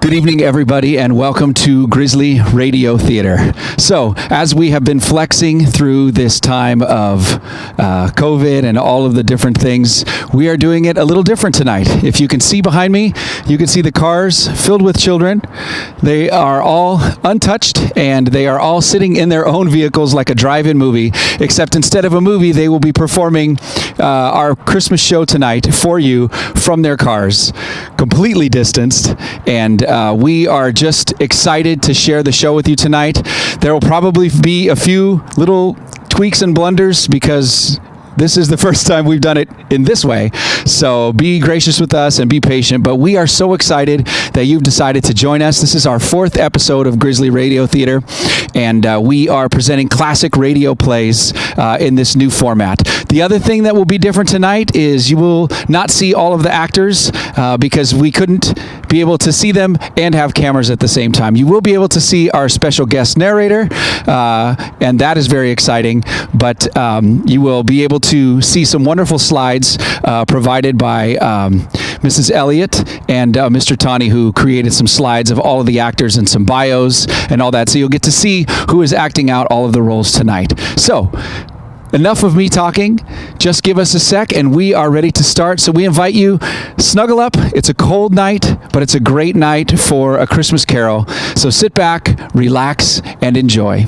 Good evening, everybody, and welcome to Grizzly Radio Theater. So, as we have been flexing through this time of COVID and all of the different things, we are doing it a little different tonight. If you can see behind me, you can see the cars filled with children. They are all untouched, and they are all sitting in their own vehicles like a drive-in movie, except instead of a movie, they will be performing our Christmas show tonight for you from their cars, completely distanced, and we are just excited to share the show with you tonight. There will probably be a few little tweaks and blunders because this is the first time we've done it in this way. So be gracious with us and be patient. But we are so excited that you've decided to join us. This is our 4th episode of Grizzly Radio Theater, and we are presenting classic radio plays in this new format. The other thing that will be different tonight is you will not see all of the actors because we couldn't be able to see them and have cameras at the same time. You will be able to see our special guest narrator, and that is very exciting. But you will be able to see some wonderful slides provided by Mrs. Elliott and Mr. Tani, who created some slides of all of the actors and some bios and all that. So you'll get to see who is acting out all of the roles tonight. So, enough of me talking. Just give us a sec and we are ready to start. So we invite you, snuggle up. It's a cold night, but it's a great night for a Christmas carol. So sit back, relax, and enjoy.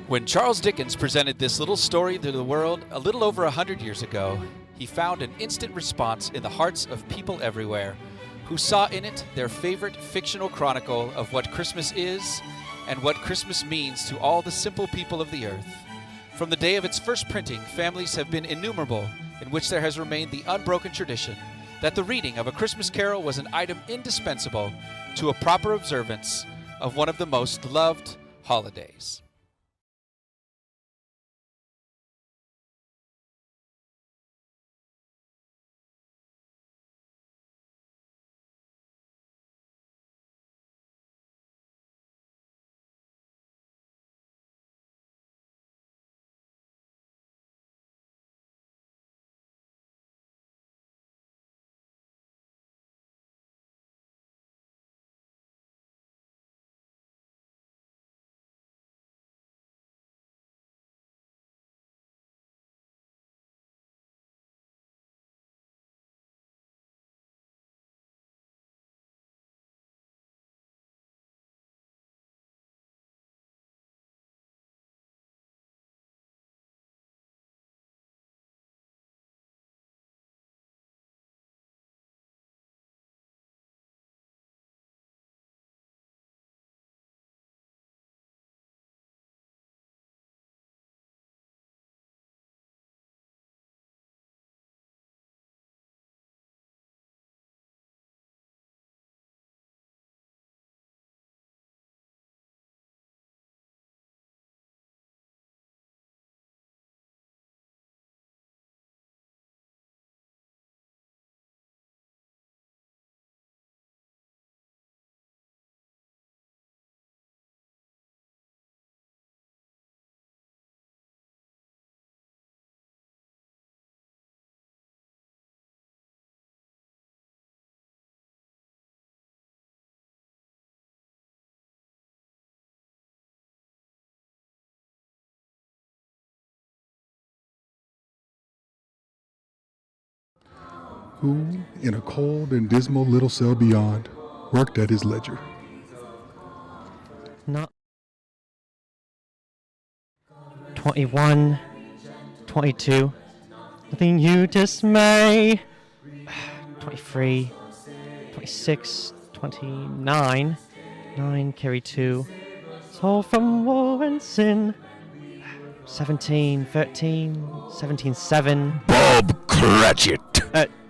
When Charles Dickens presented this little story to the world a little over 100 years ago, he found an instant response in the hearts of people everywhere who saw in it their favorite fictional chronicle of what Christmas is and what Christmas means to all the simple people of the earth. From the day of its first printing, families have been innumerable in which there has remained the unbroken tradition that the reading of a Christmas carol was an item indispensable to a proper observance of one of the most loved holidays. Who, in a cold and dismal little cell beyond, worked at his ledger. Not 21, 22, nothing you dismay. 23, 26, 29, 9 carry 2, soul from war and sin. 17, 13, 17, 7. Bob Cratchit!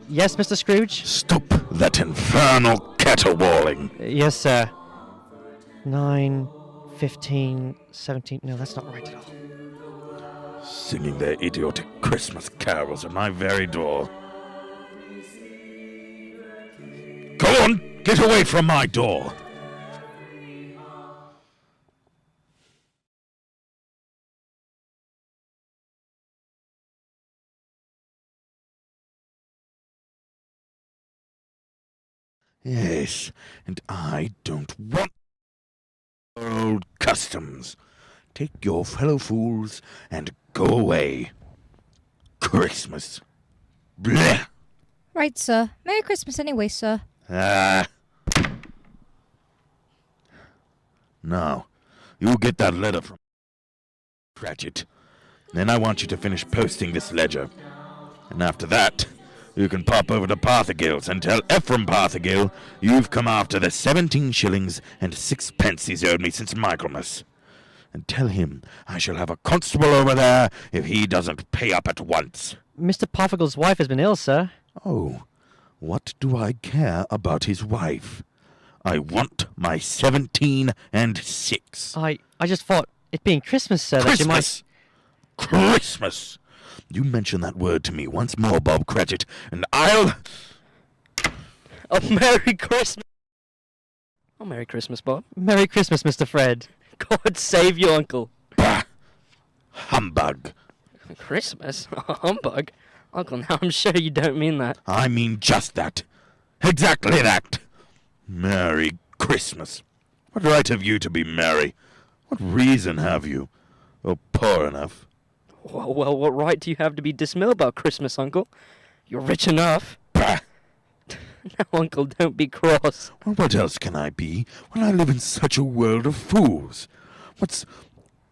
Yes, Mr. Scrooge? Stop that infernal caterwauling. Yes, sir. 9, 15, 17. No, that's not right at all. Singing their idiotic Christmas carols at my very door. Go on, get away from my door! Yes, and I don't want old customs. Take your fellow fools and go away. Christmas. Blech! Right, sir. Merry Christmas anyway, sir. Ah. Now, you get that letter from Cratchit. Then I want you to finish posting this ledger. And after that, you can pop over to Parthagill's and tell Ephraim Parthagill you've come after the 17 shillings and 6 pence he's owed me since Michaelmas. And tell him I shall have a constable over there if he doesn't pay up at once. Mr. Parthagill's wife has been ill, sir. Oh, what do I care about his wife? I want my 17 and 6. I just thought, it being Christmas, sir, that you might... Christmas! Christmas! You mention that word to me once more, Bob Cratchit, and I'll... Oh, Merry Christmas! Oh, Merry Christmas, Bob. Merry Christmas, Mr. Fred. God save you, Uncle. Bah! Humbug. Christmas? Humbug? Uncle, now I'm sure you don't mean that. I mean just that. Exactly that. Merry Christmas. What right have you to be merry? What reason have you? Oh, poor enough. Well, what right do you have to be dismal about Christmas, Uncle? You're rich enough. Bah! Now, Uncle, don't be cross. Well, what else can I be when I live in such a world of fools? What's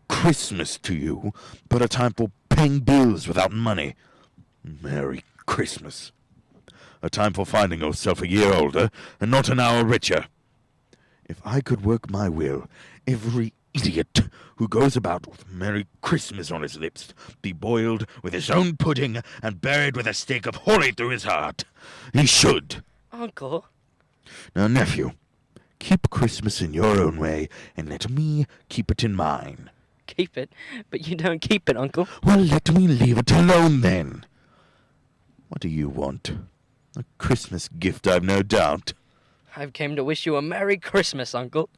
Christmas to you but a time for paying bills without money? Merry Christmas. A time for finding yourself a year older and not an hour richer. If I could work my will, every idiot who goes about with Merry Christmas on his lips be boiled with his own pudding and buried with a stake of holly through his heart. He should. Uncle? Now, nephew, keep Christmas in your own way and let me keep it in mine. Keep it? But you don't keep it, Uncle. Well, let me leave it alone, then. What do you want? A Christmas gift, I've no doubt. I've came to wish you a Merry Christmas, Uncle.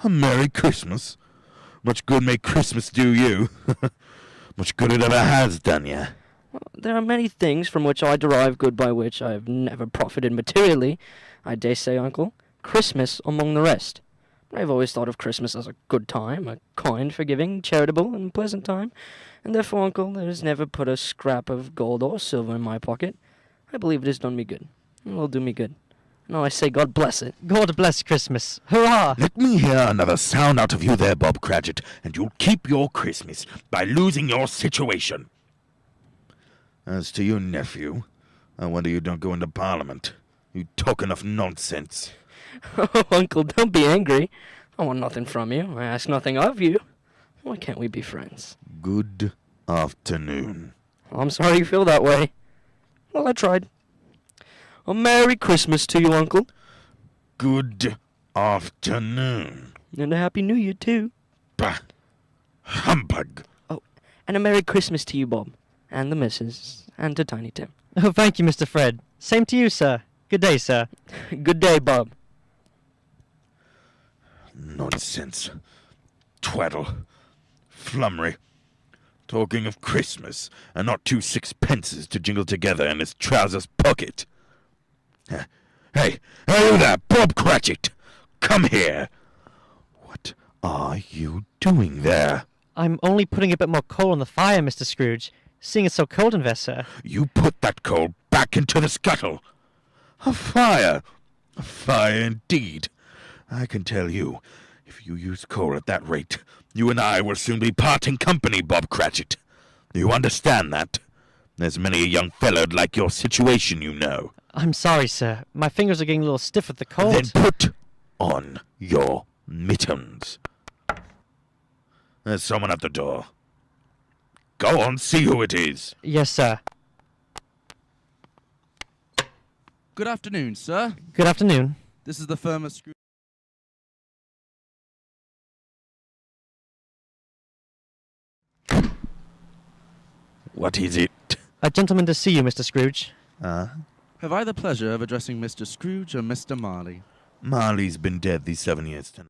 A Merry Christmas? Much good may Christmas do you. Much good it ever has done you. Well, there are many things from which I derive good by which I have never profited materially, I dare say, Uncle. Christmas among the rest. I've always thought of Christmas as a good time, a kind, forgiving, charitable, and pleasant time, and therefore, Uncle, there has never put a scrap of gold or silver in my pocket. I believe it has done me good. It will do me good. No, I say God bless it. God bless Christmas. Hurrah! Let me hear another sound out of you there, Bob Cratchit, and you'll keep your Christmas by losing your situation. As to you, nephew, I wonder you don't go into Parliament. You talk enough nonsense. Oh, Uncle, don't be angry. I want nothing from you. I ask nothing of you. Why can't we be friends? Good afternoon. Well, I'm sorry you feel that way. Well, I tried. A Merry Christmas to you, Uncle. Good afternoon. And a Happy New Year, too. Bah! Humbug! Oh, and a Merry Christmas to you, Bob. And the missus. And to Tiny Tim. Oh, thank you, Mr. Fred. Same to you, sir. Good day, sir. Good day, Bob. Nonsense. Twaddle. Flummery. Talking of Christmas, and not 2 6 pences to jingle together in his trousers pocket. Hey, you there, Bob Cratchit! Come here! What are you doing there? I'm only putting a bit more coal on the fire, Mr. Scrooge, seeing it's so cold in there, sir. You put that coal back into the scuttle. A fire! A fire indeed. I can tell you, if you use coal at that rate, you and I will soon be parting company, Bob Cratchit. You understand that? There's many a young fellow'd like your situation, you know. I'm sorry, sir. My fingers are getting a little stiff with the cold. Then put on your mittens. There's someone at the door. Go on, see who it is. Yes, sir. Good afternoon, sir. Good afternoon. This is the firm of Scrooge. What is it? A gentleman to see you, Mr. Scrooge. Have I the pleasure of addressing Mr. Scrooge or Mr. Marley? Marley's been dead these 7 years tonight.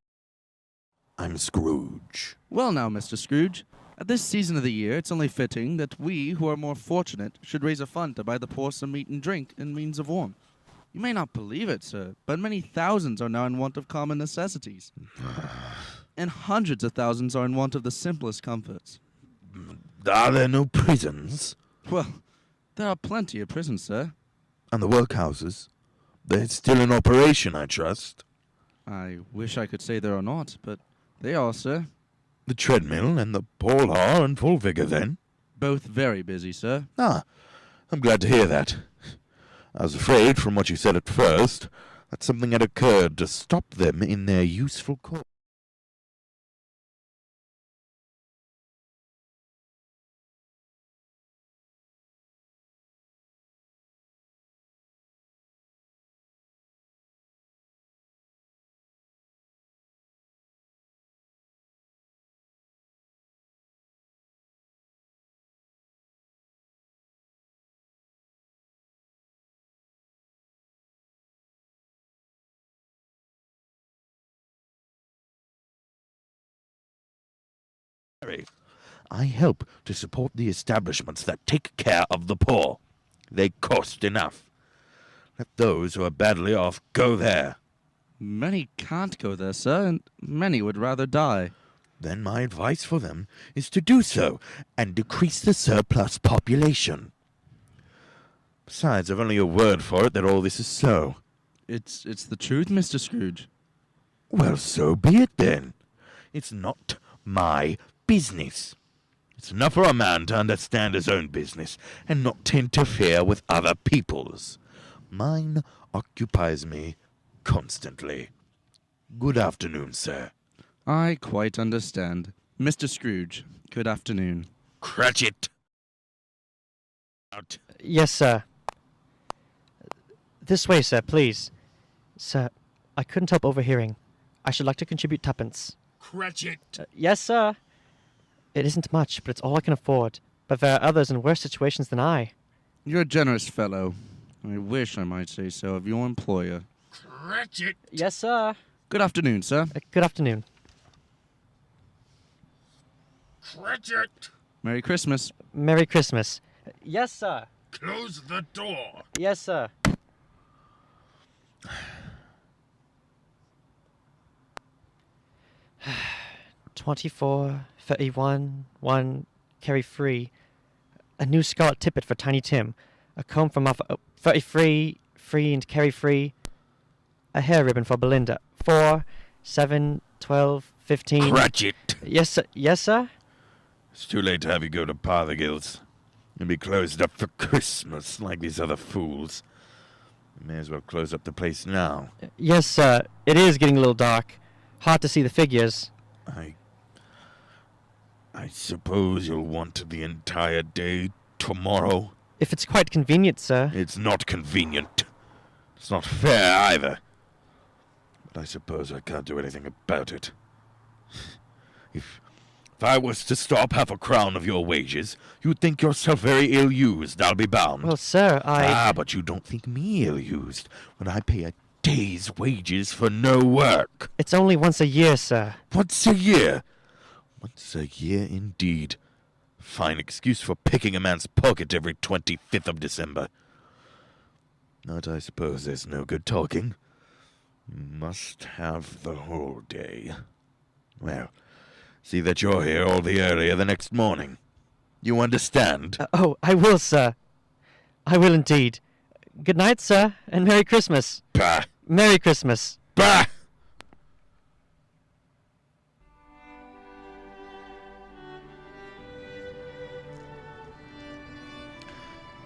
I'm Scrooge. Well now, Mr. Scrooge, at this season of the year, it's only fitting that we, who are more fortunate, should raise a fund to buy the poor some meat and drink and means of warmth. You may not believe it, sir, but many thousands are now in want of common necessities. And hundreds of thousands are in want of the simplest comforts. Are there no prisons? Well, there are plenty of prisons, sir. And the workhouses? They're still in operation, I trust. I wish I could say there are not, but they are, sir. The treadmill and the poll are in full vigor, then? Both very busy, sir. Ah, I'm glad to hear that. I was afraid, from what you said at first, that something had occurred to stop them in their useful course. I help to support the establishments that take care of the poor. They cost enough. Let those who are badly off go there. Many can't go there, sir, and many would rather die. Then my advice for them is to do so and decrease the surplus population. Besides, I've only a word for it that all this is so. It's the truth, Mr. Scrooge. Well, so be it then. It's not my business. It's enough for a man to understand his own business and not to interfere with other people's. Mine occupies me constantly. Good afternoon, sir. I quite understand. Mr. Scrooge, good afternoon. Cratchit! Out. Yes, sir. This way, sir, please. Sir, I couldn't help overhearing. I should like to contribute tuppence. Cratchit! Yes, sir. It isn't much, but it's all I can afford. But there are others in worse situations than I. You're a generous fellow. I wish I might say so of your employer. Cratchit! Yes, sir. Good afternoon, sir. Good afternoon. Cratchit! Merry Christmas. Merry Christmas. Yes, sir. Close the door! Yes, sir. $24, $31, $1, carry free. A new scarlet tippet for Tiny Tim. A comb from off 33, free and carry free. A hair ribbon for Belinda. 4, 7, 12, 15. Cratchit! Yes, sir. Yes, sir. It's too late to have you go to Parthagill's. You'll be closed up for Christmas like these other fools. You may as well close up the place now. Yes, sir. It is getting a little dark. Hard to see the figures. I suppose you'll want the entire day tomorrow. If it's quite convenient, sir. It's not convenient. It's not fair either. But I suppose I can't do anything about it. If I was to stop half a crown of your wages, you'd think yourself very ill-used, I'll be bound. Well, sir, But you don't think me ill-used when I pay a day's wages for no work. It's only once a year, sir. Once a year? Once a year indeed. Fine excuse for picking a man's pocket every 25th of December. But I suppose there's no good talking. Must have the whole day. Well, see that you're here all the earlier the next morning. You understand? I will, sir. I will indeed. Good night, sir, and Merry Christmas. Bah! Merry Christmas. Bah!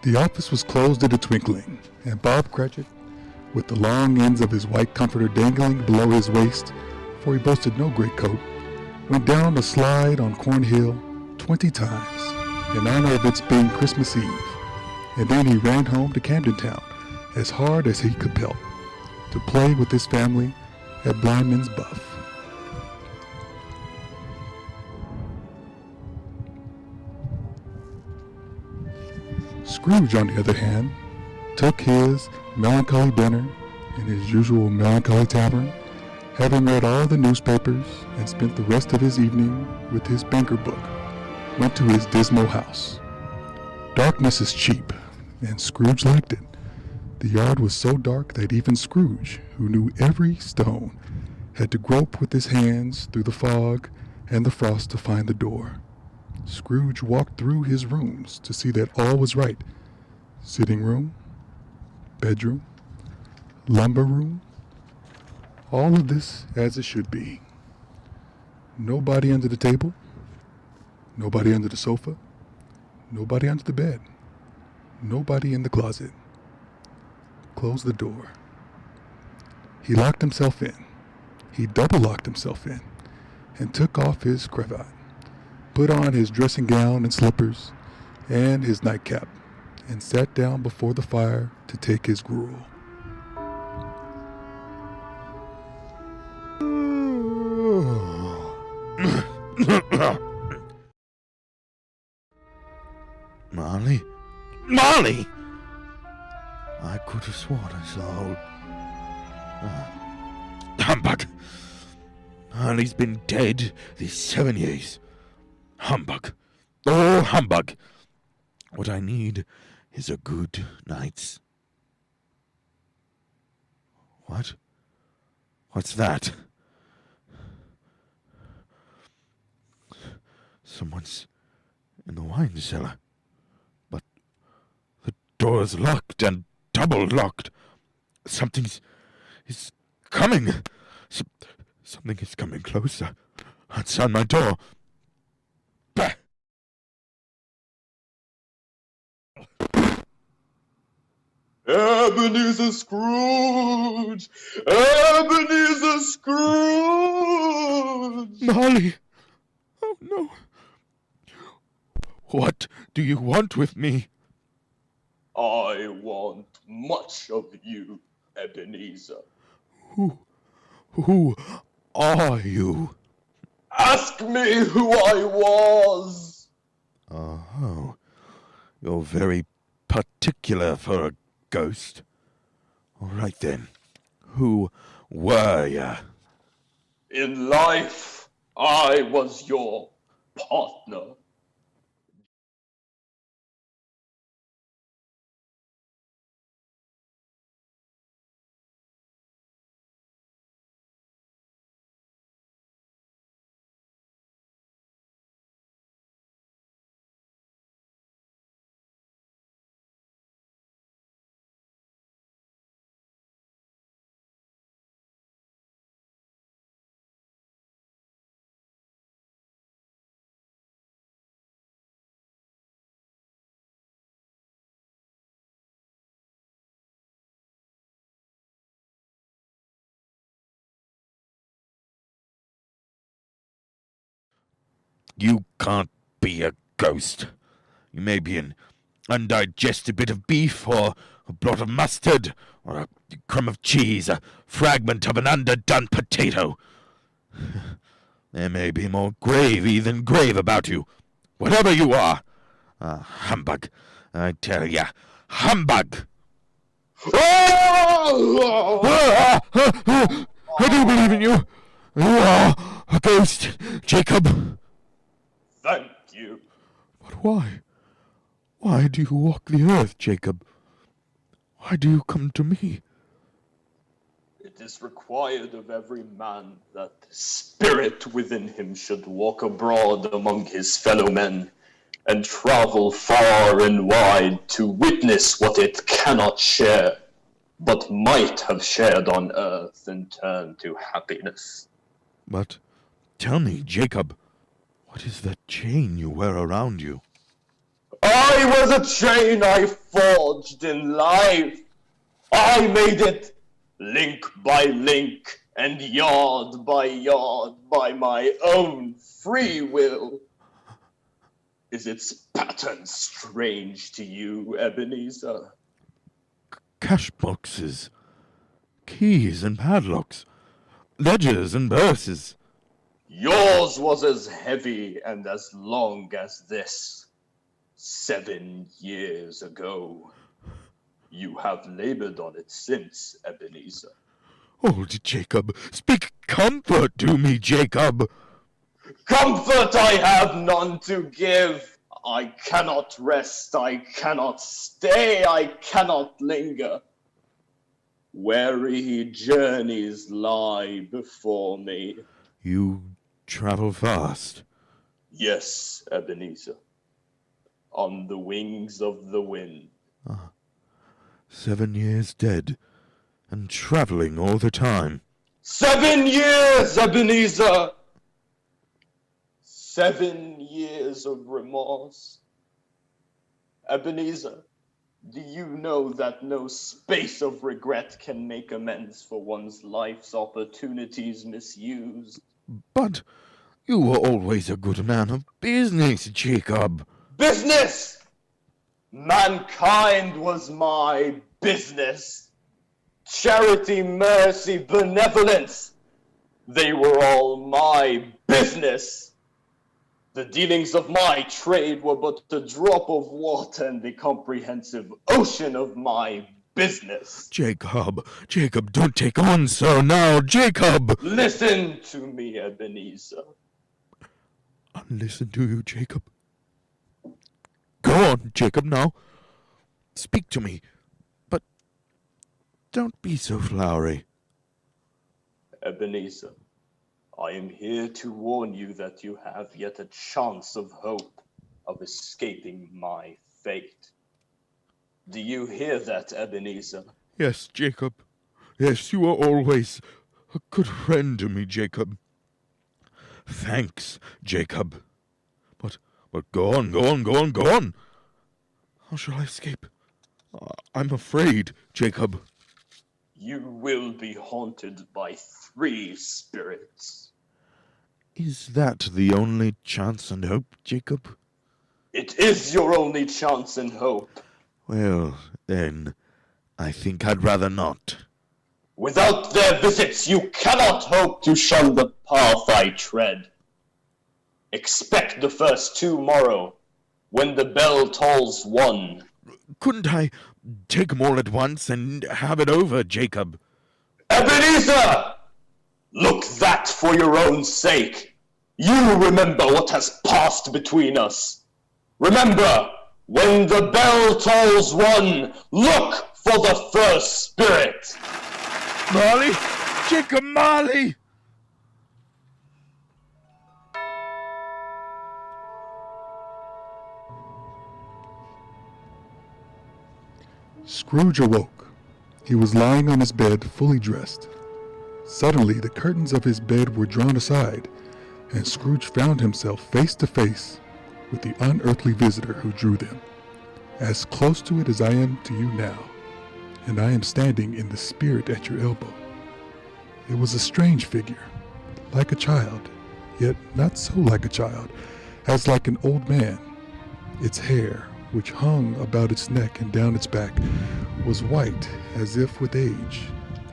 The office was closed in a twinkling, and Bob Cratchit, with the long ends of his white comforter dangling below his waist, for he boasted no great coat, went down the slide on Cornhill 20 times in honor of its being Christmas Eve, and then he ran home to Camden Town as hard as he could pelt to play with his family at Blindman's Buff. Scrooge, on the other hand, took his melancholy dinner in his usual melancholy tavern, having read all the newspapers and spent the rest of his evening with his banker book, went to his dismal house. Darkness is cheap, and Scrooge liked it. The yard was so dark that even Scrooge, who knew every stone, had to grope with his hands through the fog and the frost to find the door. Scrooge walked through his rooms to see that all was right. Sitting room, bedroom, lumber room, all of this as it should be. Nobody under the table, nobody under the sofa, nobody under the bed, nobody in the closet. Closed the door. He locked himself in. He double-locked himself in and took off his cravat, put on his dressing gown and slippers and his nightcap, and sat down before the fire to take his gruel. Marley? Marley! I could have sworn I saw old... Humbug! Marley's been dead these 7 years. Humbug. All humbug. What I need is a good night's... What? What's that? Someone's in the wine cellar. But the door's locked and double locked. Something is coming. Something is coming closer. Outside my door. Bah! Ebenezer Scrooge! Ebenezer Scrooge! Molly! Oh no. What do you want with me? I want much of you, Ebenezer. Who are you? Ask me who I was! Oh, you're very particular for a ghost. All right then. Who were ya? In life, I was your partner. You can't be a ghost. You may be an undigested bit of beef, or a blot of mustard, or a crumb of cheese, a fragment of an underdone potato. There may be more gravy than grave about you. Whatever you are, humbug, I tell ya, humbug! I do believe in you. You are a ghost, Jacob. Thank you. But why? Why do you walk the earth, Jacob? Why do you come to me? It is required of every man that the spirit within him should walk abroad among his fellow men, and travel far and wide to witness what it cannot share, but might have shared on earth and turn to happiness. But tell me, Jacob, what is that chain you wear around you? I was a chain I forged in life. I made it link by link and yard by my own free will. Is its pattern strange to you, Ebenezer? Cash boxes, keys and padlocks, ledgers and purses. Yours was as heavy and as long as this. 7 years ago. You have labored on it since, Ebenezer. Old Jacob, speak comfort to me, Jacob. Comfort I have none to give. I cannot rest, I cannot stay, I cannot linger. Weary journeys lie before me. You travel fast. Yes, Ebenezer. On the wings of the wind. 7 years dead, and traveling all the time. 7 years, Ebenezer! 7 years of remorse. Ebenezer, do you know that no space of regret can make amends for one's life's opportunities misused? But you were always a good man of business, Jacob. Business! Mankind was my business. Charity, mercy, benevolence, they were all my business. The dealings of my trade were but a drop of water in the comprehensive ocean of my business. Jacob, don't take on so now, Jacob! Listen to me, Ebenezer. I'll listen to you, Jacob. Go on, Jacob, now. Speak to me, but don't be so flowery. Ebenezer, I am here to warn you that you have yet a chance of hope of escaping my fate. Do you hear that, Ebenezer? Yes, Jacob. Yes, you are always a good friend to me, Jacob. Thanks, Jacob. But go on. How shall I escape? I'm afraid, Jacob. You will be haunted by 3 spirits. Is that the only chance and hope, Jacob? It is your only chance and hope. Well, then, I think I'd rather not. Without their visits, you cannot hope to shun the path I tread. Expect the first tomorrow, when the bell tolls 1. Couldn't I take 'em all at once and have it over, Jacob? Ebenezer! Look that for your own sake. You remember what has passed between us. Remember, when the bell tolls 1, look for the first spirit. Marley! Jacob Marley! Scrooge awoke. He was lying on his bed, fully dressed. Suddenly, the curtains of his bed were drawn aside, and Scrooge found himself face to face with the unearthly visitor who drew them, as close to it as I am to you now, and I am standing in the spirit at your elbow. It was a strange figure, like a child, yet not so like a child, as like an old man. Its hair, which hung about its neck and down its back, was white as if with age,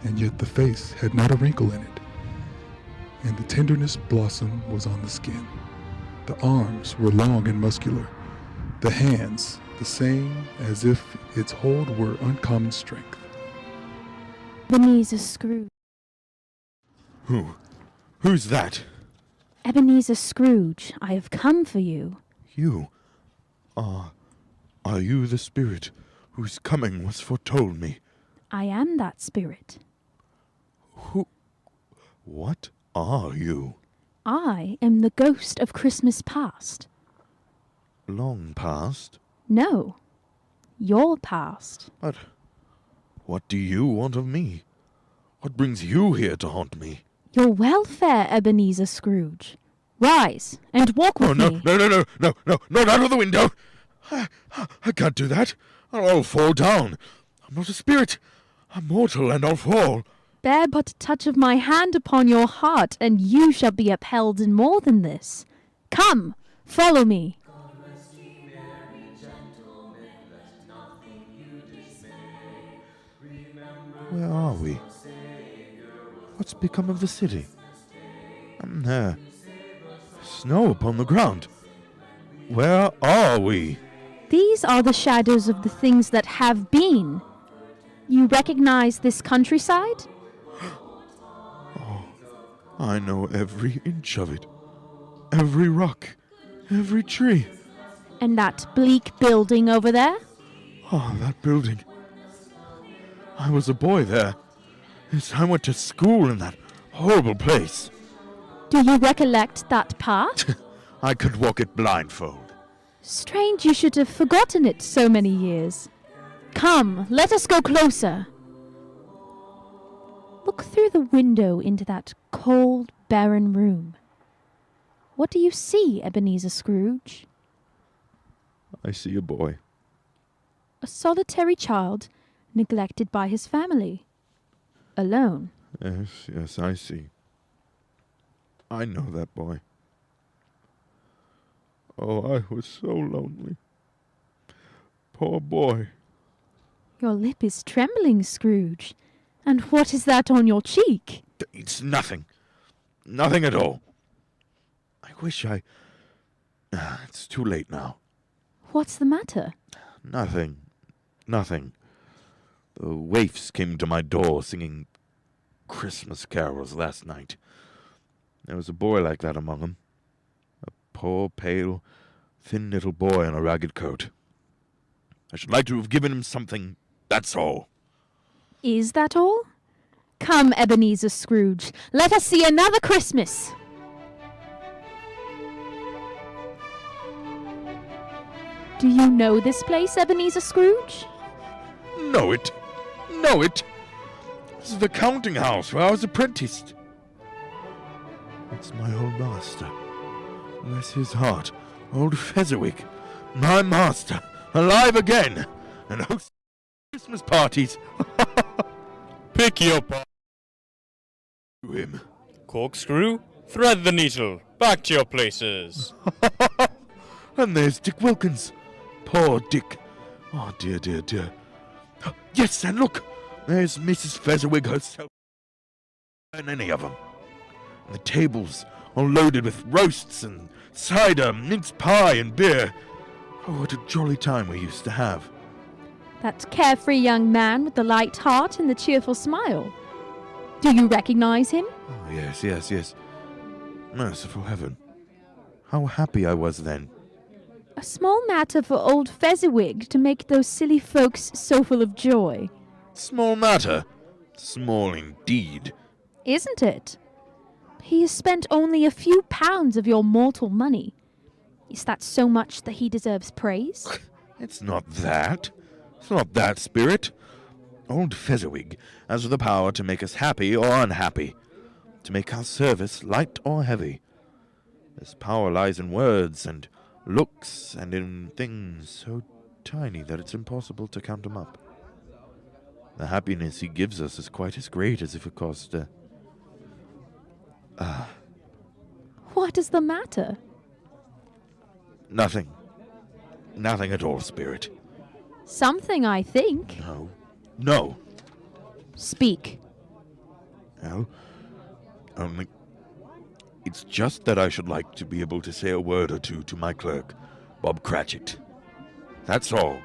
and yet the face had not a wrinkle in it, and the tenderness blossom was on the skin. The arms were long and muscular, the hands the same as if its hold were uncommon strength. Ebenezer Scrooge. Who's that? Ebenezer Scrooge, I have come for you. You? Are you the spirit whose coming was foretold me? I am that spirit. What are you? I am the ghost of Christmas past. Long past? No, your past. But what do you want of me? What brings you here to haunt me? Your welfare, Ebenezer Scrooge. Rise and walk with me. No, not out of the window. I can't do that. I'll fall down. I'm not a spirit. I'm mortal, and I'll fall. Bear but a touch of my hand upon your heart, and you shall be upheld in more than this. Come, follow me. Where are we? What's become of the city? There. Snow upon the ground. Where are we? These are the shadows of the things that have been. You recognize this countryside? I know every inch of it. Every rock. Every tree. And that bleak building over there? Oh, that building. I was a boy there. Yes, I went to school in that horrible place. Do you recollect that part? I could walk it blindfold. Strange you should have forgotten it so many years. Come, let us go closer. Look through the window into that cold, barren room. What do you see, Ebenezer Scrooge? I see a boy. A solitary child, neglected by his family. Alone. Yes, I see. I know that boy. Oh, I was so lonely. Poor boy. Your lip is trembling, Scrooge. And what is that on your cheek? It's nothing. Nothing at all. I wish I... It's too late now. What's the matter? Nothing. The waifs came to my door singing Christmas carols last night. There was a boy like that among them. A poor, pale, thin little boy in a ragged coat. I should like to have given him something, that's all. Is that all? Come, Ebenezer Scrooge, let us see another Christmas. Do you know this place, Ebenezer Scrooge? Know it. This is the counting house where I was apprenticed. It's my old master. Bless his heart. Old Fezziwig. My master. Alive again. And hosts Christmas parties. Pick your part. To him. Corkscrew, thread the needle. Back to your places. And there's Dick Wilkins. Poor Dick. Oh, dear. Yes, and look. There's Mrs. Fezziwig herself. And any of them. And the tables all loaded with roasts and cider, mince pie and beer. Oh, what a jolly time we used to have. That carefree young man with the light heart and the cheerful smile. Do you recognize him? Oh, yes. Merciful heaven. How happy I was then. A small matter for old Fezziwig to make those silly folks so full of joy. Small matter. Small indeed. Isn't it? He has spent only a few pounds of your mortal money. Is that so much that he deserves praise? It's not that. It's not that, Spirit. Old Fezziwig has the power to make us happy or unhappy, to make our service light or heavy. This power lies in words and looks and in things so tiny that it's impossible to count them up. The happiness he gives us is quite as great as if it cost, What is the matter? Nothing. Nothing at all, Spirit. Something, I think. No. Speak. No. Only... It's just that I should like to be able to say a word or two to my clerk, Bob Cratchit. That's all.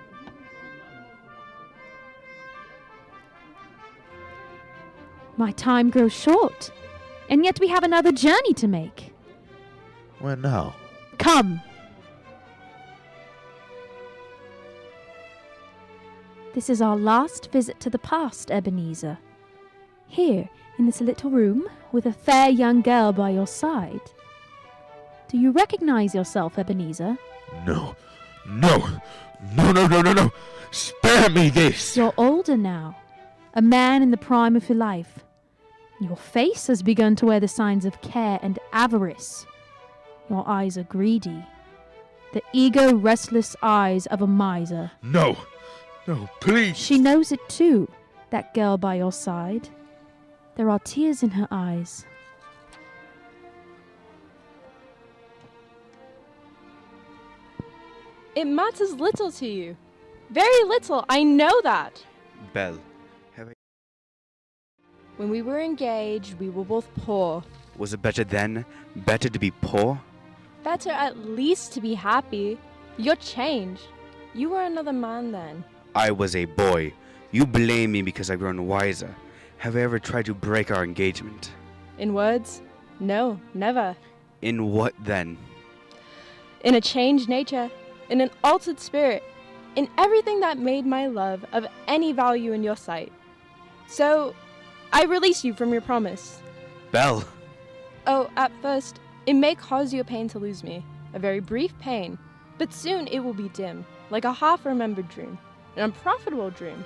My time grows short, and yet we have another journey to make. Where now? Come. This is our last visit to the past, Ebenezer. Here, in this little room, with a fair young girl by your side. Do you recognize yourself, Ebenezer? No. Spare me this! You're older now, a man in the prime of your life. Your face has begun to wear the signs of care and avarice. Your eyes are greedy, the eager, restless eyes of a miser. No, please! She knows it too, that girl by your side. There are tears in her eyes. It matters little to you. Very little, I know that. Belle, When we were engaged, we were both poor. was it better then? Better to be poor? Better at least to be happy. You're changed. You were another man then. I was a boy. You blame me because I've grown wiser. Have I ever tried to break our engagement? In words? No, never. In what then? In a changed nature, in an altered spirit, in everything that made my love of any value in your sight. So, I release you from your promise. Belle! Oh, at first, it may cause you a pain to lose me, a very brief pain, but soon it will be dim, like a half-remembered dream, an unprofitable dream,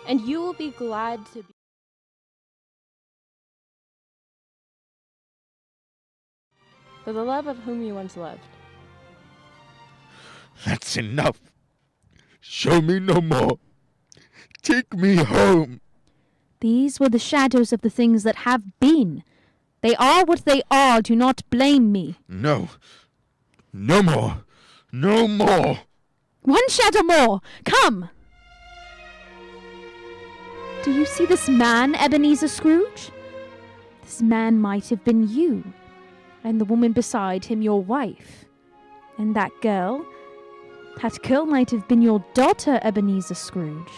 and you will be glad to be. For the love of whom you once loved. That's enough. Show me no more. Take me home. These were the shadows of the things that have been. They are what they are. Do not blame me. No. No more. No more. One shadow more. Come. Do you see this man, Ebenezer Scrooge? This man might have been you, and the woman beside him your wife. And that girl might have been your daughter, Ebenezer Scrooge.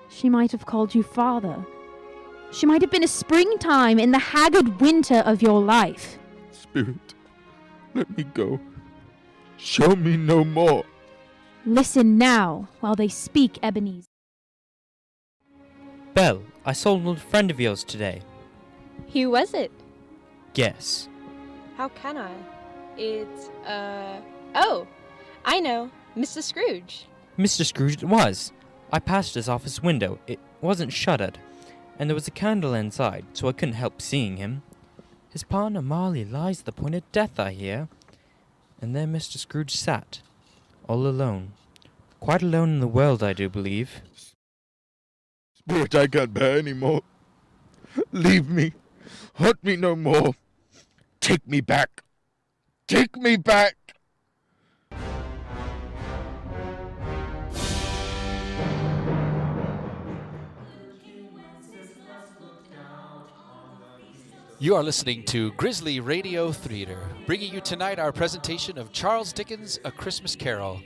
She might have called you father. She might have been a springtime in the haggard winter of your life. Spirit, let me go. Show me no more. Listen now, while they speak, Ebenezer. Belle, I saw an old friend of yours today. Who was it? Guess. How can I? It's, oh, I know, Mr. Scrooge. Mr. Scrooge it was. I passed his office window. It wasn't shuttered, and there was a candle inside, so I couldn't help seeing him. His partner Marley lies at the point of death, I hear. And there Mr. Scrooge sat, all alone. Quite alone in the world, I do believe. Spirit, I can't bear any more. Leave me. Haunt me no more. Take me back. Take me back. You are listening to Grizzly Radio Theater, bringing you tonight our presentation of Charles Dickens' A Christmas Carol.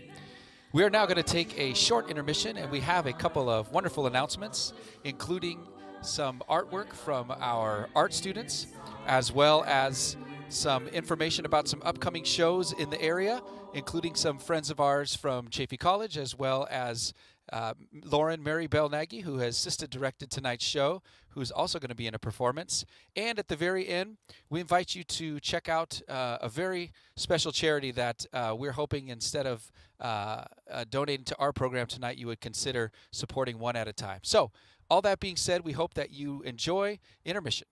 We are now going to take a short intermission, and we have a couple of wonderful announcements, including some artwork from our art students, as well as some information about some upcoming shows in the area, including some friends of ours from Chaffey College, as well as Lauren Mary Bell Nagy, who has assisted directed tonight's show, who's also going to be in a performance. And at the very end, we invite you to check out a very special charity that we're hoping, instead of donating to our program tonight, you would consider supporting one at a time. So, all that being said, we hope that you enjoy intermission.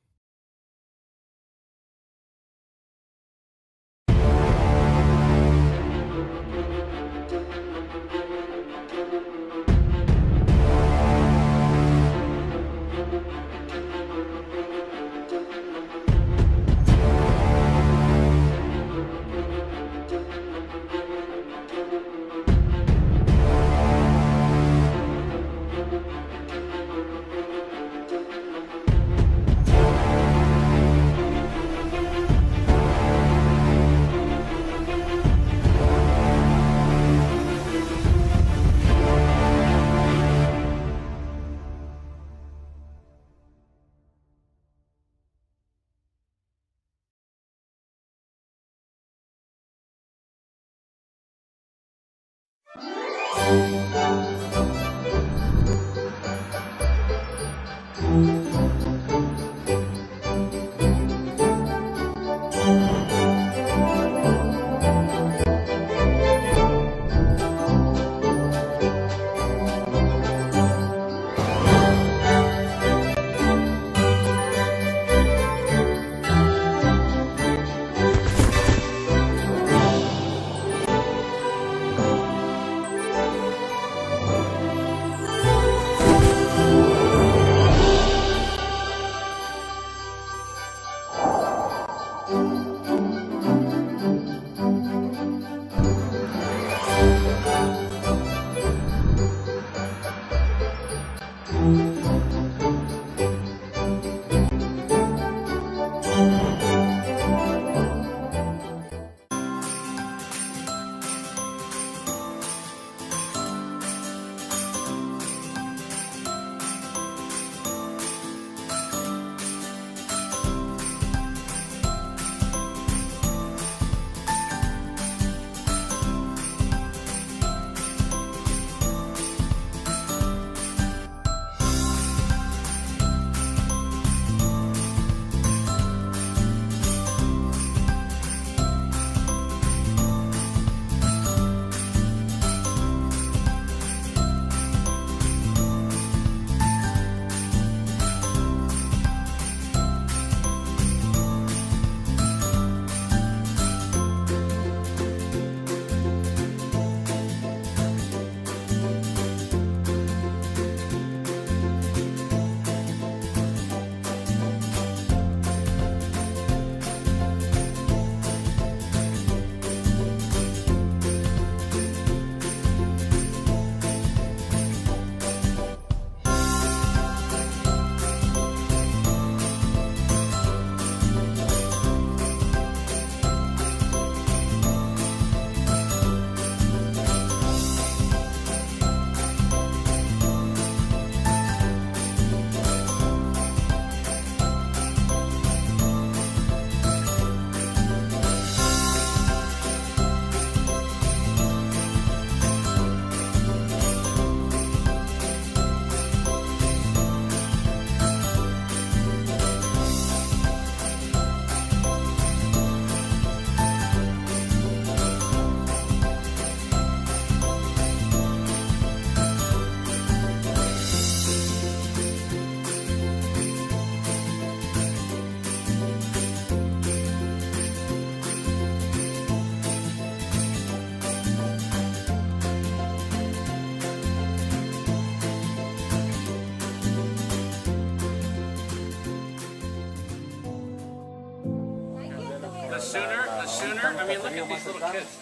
sooner, I mean, look at these little kids.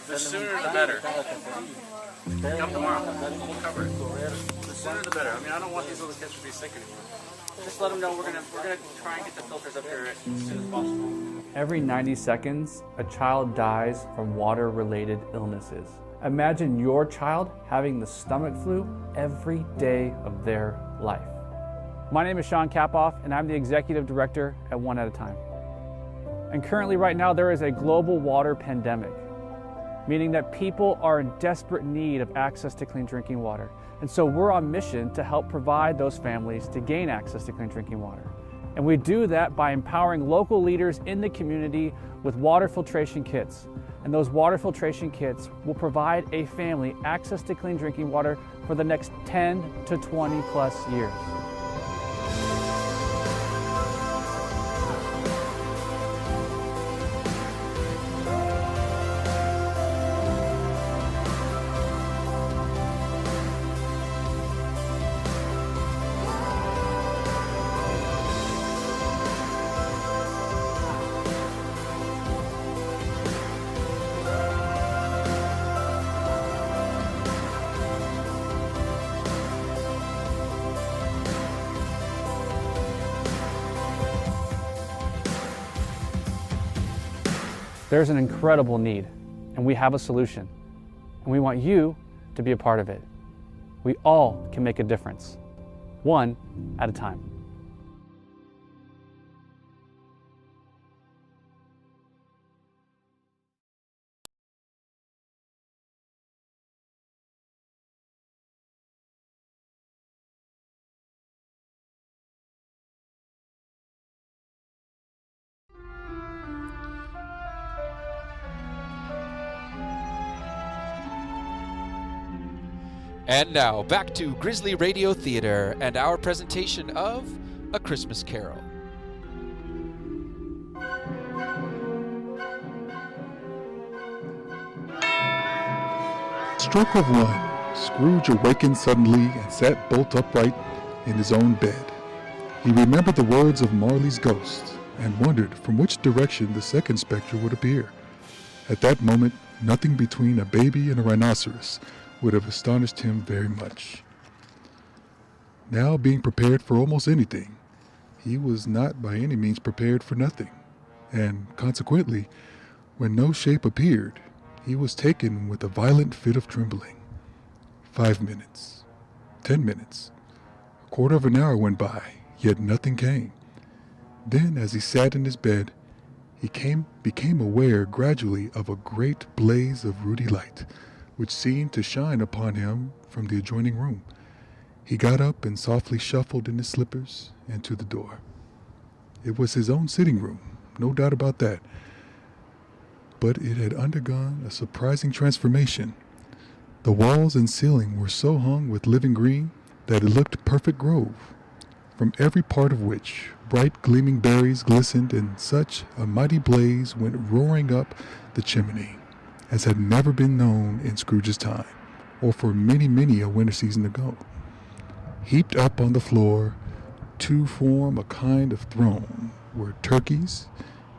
The sooner the better. Come tomorrow, we'll cover it. The sooner the better. I mean, I don't want these little kids to be sick anymore. Just let them know we're gonna try and get the filters up here as soon as possible. Every 90 seconds, a child dies from water-related illnesses. Imagine your child having the stomach flu every day of their life. My name is Sean Kapoff, and I'm the Executive Director at One at a Time. And currently, right now, there is a global water pandemic, meaning that people are in desperate need of access to clean drinking water. And so we're on mission to help provide those families to gain access to clean drinking water. And we do that by empowering local leaders in the community with water filtration kits. And those water filtration kits will provide a family access to clean drinking water for the next 10 to 20 plus years. There's an incredible need, and we have a solution, and we want you to be a part of it. We all can make a difference, one at a time. And now, back to Grizzly Radio Theater and our presentation of A Christmas Carol. Stroke of one, Scrooge awakened suddenly and sat bolt upright in his own bed. He remembered the words of Marley's ghost and wondered from which direction the second spectre would appear. At that moment, nothing between a baby and a rhinoceros would have astonished him very much. Now being prepared for almost anything, he was not by any means prepared for nothing, and consequently, when no shape appeared, he was taken with a violent fit of trembling. 5 minutes, 10 minutes, a quarter of an hour went by, yet nothing came. Then, as he sat in his bed, he became aware gradually of a great blaze of ruddy light, which seemed to shine upon him from the adjoining room. He got up and softly shuffled in his slippers and to the door. It was his own sitting room, no doubt about that. But it had undergone a surprising transformation. The walls and ceiling were so hung with living green that it looked a perfect grove, from every part of which bright gleaming berries glistened, and such a mighty blaze went roaring up the chimney as had never been known in Scrooge's time, or for many, many a winter season ago. Heaped up on the floor to form a kind of throne were turkeys,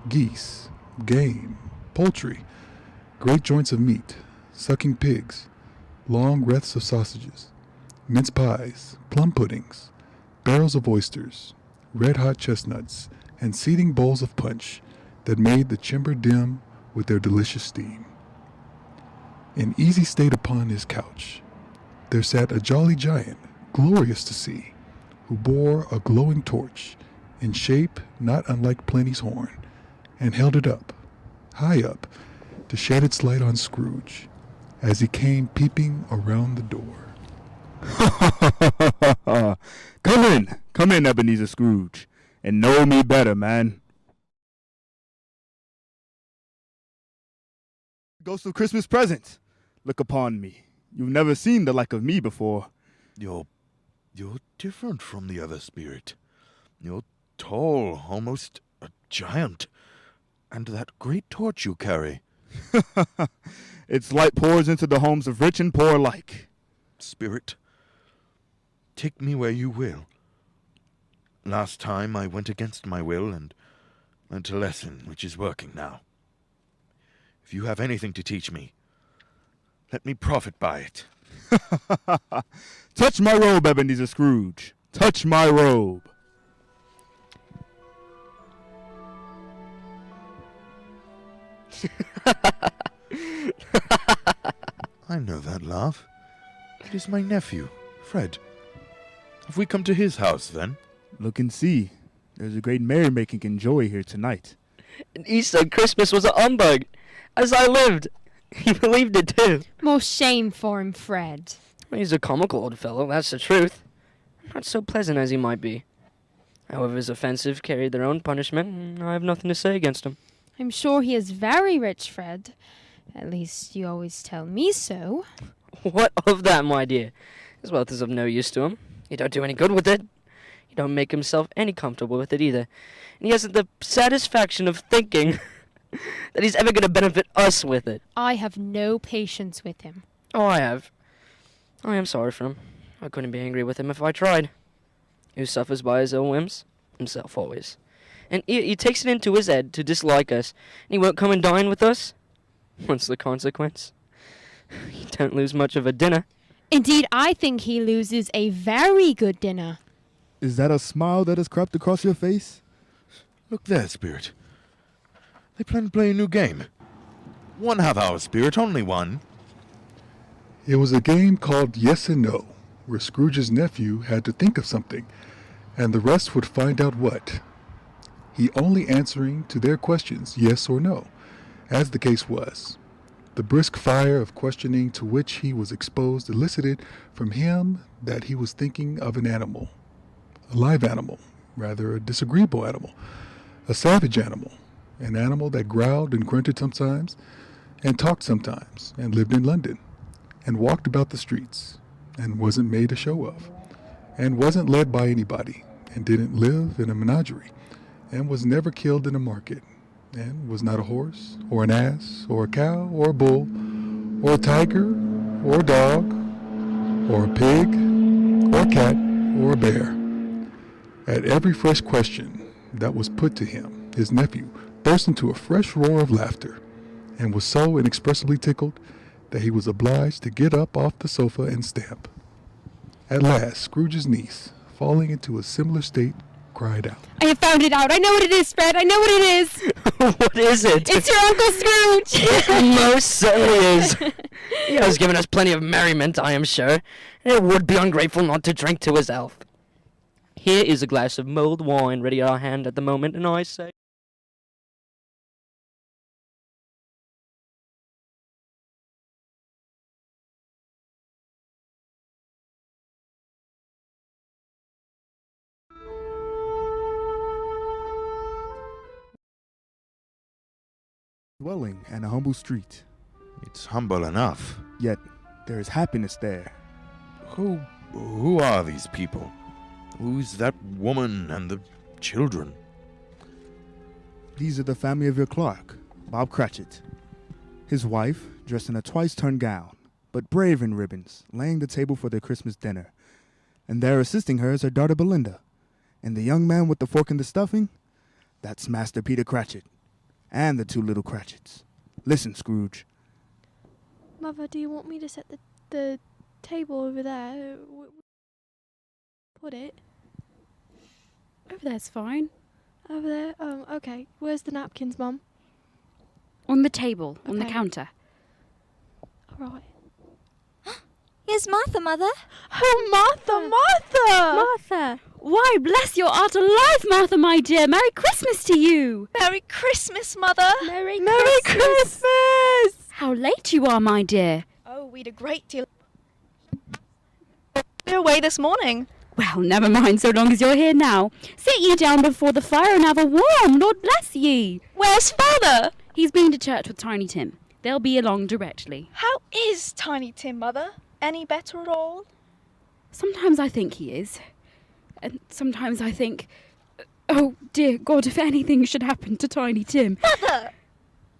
geese, game, poultry, great joints of meat, sucking pigs, long wreaths of sausages, mince pies, plum puddings, barrels of oysters, red-hot chestnuts, and seething bowls of punch that made the chamber dim with their delicious steam. In easy state upon his couch, there sat a jolly giant, glorious to see, who bore a glowing torch, in shape not unlike Plenty's horn, and held it up, high up, to shed its light on Scrooge, as he came peeping around the door. Come in, Ebenezer Scrooge, and know me better, man. Ghost of Christmas present, look upon me. You've never seen the like of me before. You're different from the other spirit. You're tall, almost a giant. And that great torch you carry. Its light pours into the homes of rich and poor alike. Spirit, take me where you will. Last time I went against my will and learned a lesson which is working now. If you have anything to teach me, let me profit by it. Touch my robe, Ebenezer Scrooge. Touch my robe. I know that laugh. It is my nephew, Fred. Have we come to his house, then? Look and see. There's a great merrymaking and joy here tonight. And he said Christmas was a humbug. As I lived. He believed it too. More shame for him, Fred. He's a comical old fellow, that's the truth. Not so pleasant as he might be. However, his offensive carried their own punishment, and I have nothing to say against him. I'm sure he is very rich, Fred. At least you always tell me so. What of that, my dear? His wealth is of no use to him. He don't do any good with it. He don't make himself any comfortable with it either. And he hasn't the satisfaction of thinking that he's ever going to benefit us with it. I have no patience with him. Oh, I have. I am sorry for him. I couldn't be angry with him if I tried. Who suffers by his own whims? Himself always. And he takes it into his head to dislike us, and he won't come and dine with us. What's the consequence? He don't lose much of a dinner. Indeed, I think he loses a very good dinner. Is that a smile that has crept across your face? Look there, Spirit. They plan to play a new game. 1 half-hour, Spirit, only one. It was a game called Yes and No, where Scrooge's nephew had to think of something, and the rest would find out what. He only answering to their questions yes or no, as the case was. The brisk fire of questioning to which he was exposed elicited from him that he was thinking of an animal. A live animal, rather a disagreeable animal, a savage animal, an animal that growled and grunted sometimes, and talked sometimes, and lived in London, and walked about the streets, and wasn't made a show of, and wasn't led by anybody, and didn't live in a menagerie, and was never killed in a market, and was not a horse, or an ass, or a cow, or a bull, or a tiger, or a dog, or a pig, or a cat, or a bear. At every fresh question that was put to him, his nephew burst into a fresh roar of laughter, and was so inexpressibly tickled that he was obliged to get up off the sofa and stamp. At last, Scrooge's niece, falling into a similar state, cried out, I have found it out. I know what it is, Fred. I know what it is. What is it? It's your Uncle Scrooge. It most certainly is. He has given us plenty of merriment, I am sure. It would be ungrateful not to drink to his health. Here is a glass of mulled wine ready at our hand at the moment, and I say... Dwelling and a humble street. It's humble enough. Yet there is happiness there. Who are these people? Who's that woman and the children? These are the family of your clerk, Bob Cratchit. His wife, dressed in a twice-turned gown, but brave in ribbons, laying the table for their Christmas dinner. And there assisting her is her daughter Belinda. And the young man with the fork and the stuffing? That's Master Peter Cratchit. And the 2 little Cratchits. Listen, Scrooge. Mother, do you want me to set the table over there? Put it over there's fine. Over there? Okay. Where's the napkins, Mum? On the table, on the counter. All right. Here's Martha, Mother. Oh, Martha, Martha! Martha! Why, bless your heart alive, Martha, my dear. Merry Christmas to you. Merry Christmas, Mother. Merry Christmas! How late you are, my dear. Oh, we'd a great deal. We're away this morning. Well, never mind so long as you're here now. Sit ye down before the fire and have a warm, Lord bless ye. Where's Father? He's been to church with Tiny Tim. They'll be along directly. How is Tiny Tim, Mother? Any better at all? Sometimes I think he is. And sometimes I think, oh dear God, if anything should happen to Tiny Tim. Mother!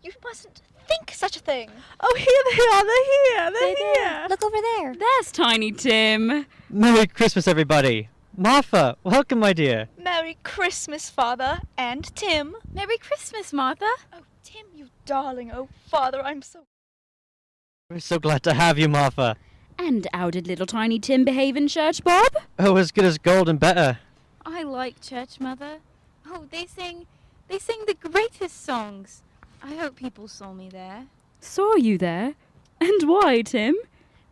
You mustn't think such a thing. Oh, here they are. They're here. Look over there. There's Tiny Tim. Merry Christmas, everybody. Martha, welcome, my dear. Merry Christmas, Father and Tim. Merry Christmas, Martha. Oh, Tim, you darling. Oh, Father, I'm so... We're so glad to have you, Martha. And how did little Tiny Tim behave in church, Bob? Oh, as good as gold and better. I like church, Mother. Oh, they sing the greatest songs. I hope people saw me there. Saw you there? And why, Tim?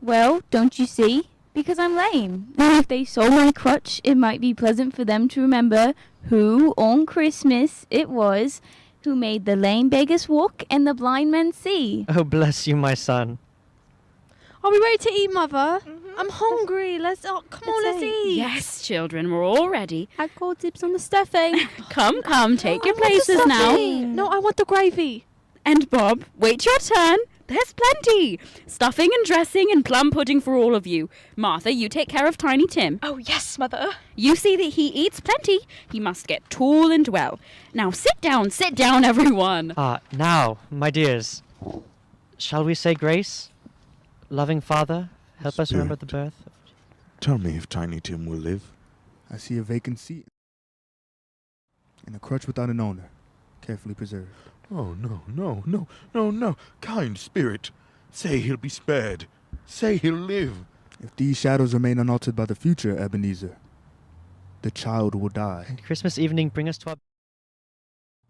Well, don't you see? Because I'm lame. And if they saw my crutch, it might be pleasant for them to remember who, on Christmas, it was who made the lame beggars walk and the blind men see. Oh, bless you, my son. Are we ready to eat, Mother? I'm hungry. Come on, let's eat. Yes, children, we're all ready. I call dibs on the stuffing. Come, take your places now. No, I want the gravy. And Bob, wait your turn. There's plenty. Stuffing and dressing and plum pudding for all of you. Martha, you take care of Tiny Tim. Oh, yes, Mother. You see that he eats plenty. He must get tall and well. Now sit down, everyone. Now, my dears, shall we say grace? Loving Father, help us remember the birth. Tell me if Tiny Tim will live. I see a vacant seat and a crutch without an owner, carefully preserved. Oh, no. Kind spirit, say he'll be spared. Say he'll live. If these shadows remain unaltered by the future, Ebenezer, the child will die. And Christmas evening bring us to our...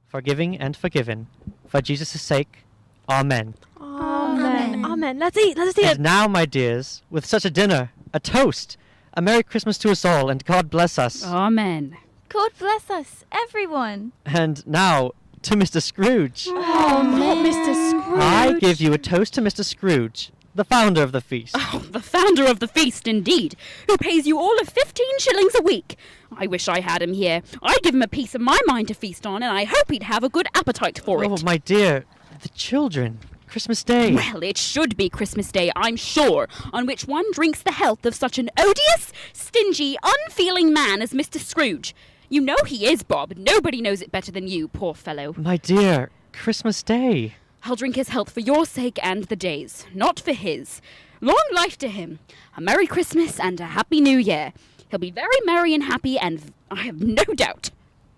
Forgiving and forgiven. For Jesus' sake, Amen. Amen. Let's eat. And now, my dears, with such a dinner, a toast, a Merry Christmas to us all, and God bless us. Amen. God bless us, everyone. And now, to Mr. Scrooge. Oh, not Mr. Scrooge. I give you a toast to Mr. Scrooge, the founder of the feast. Oh, the founder of the feast, indeed, who pays you all of 15 shillings a week. I wish I had him here. I'd give him a piece of my mind to feast on, and I hope he'd have a good appetite for it. Oh, my dear, the children. Christmas Day. Well, it should be Christmas Day, I'm sure, on which one drinks the health of such an odious, stingy, unfeeling man as Mr. Scrooge. You know he is, Bob. Nobody knows it better than you, poor fellow. My dear, Christmas Day. I'll drink his health for your sake and the day's, not for his. Long life to him. A Merry Christmas and a Happy New Year. He'll be very merry and happy, and I have no doubt.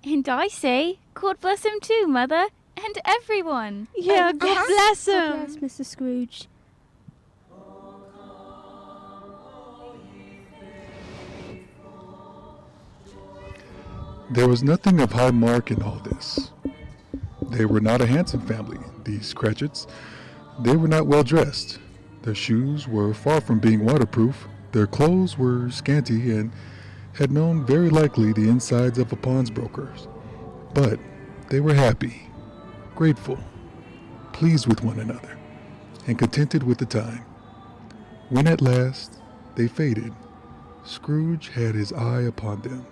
And I say, God bless him too, Mother. And everyone. Yeah, God bless him. God bless Mr. Scrooge. There was nothing of high mark in all this. They were not a handsome family, these Cratchits. They were not well dressed. Their shoes were far from being waterproof. Their clothes were scanty and had known very likely the insides of a pawnbroker's. But they were happy, grateful, pleased with one another, and contented with the time. When at last they faded, Scrooge had his eye upon them,